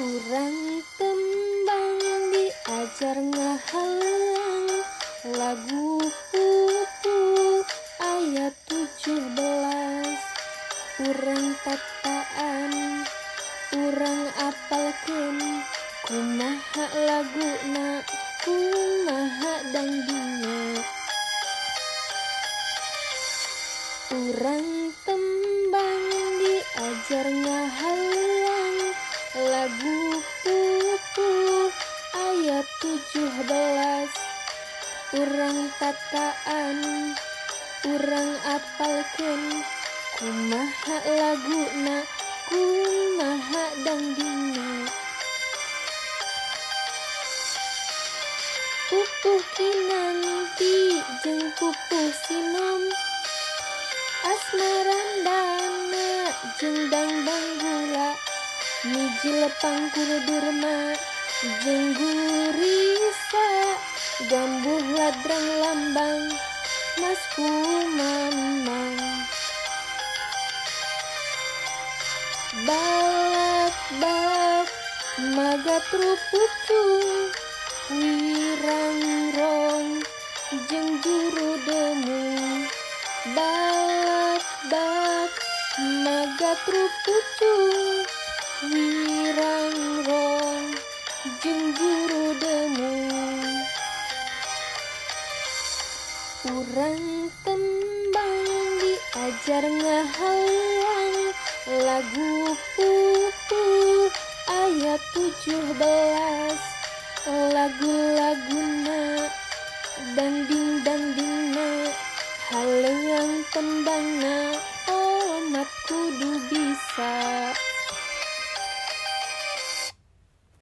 Urang tembang diajar ngahalang lagu pupu ayat 17. Urang tataan urang apalkeun kumaha laguna kumaha dangdingna. Urang tembang diajar ngahalang lagu pupu ayat 17. Urang tataan urang apalkeun kumaha laguna kumaha dangdingna. Pupuh kinanti jeung pupuh sinom asmarandana jeung dangbang gula miji lepang kurudirma jeung gurisa gambuh ladrang lambang mas kumamang. Balak-balak magatru pucung wirangrong jeung juru demu. Balak-balak magatru pucung wirangrong jeung juru demu. Urang tembang diajar ngahalang lagu pupu ayat 17. Lagu-laguna danding-dandingna haleang tembangna omat kudu bisa.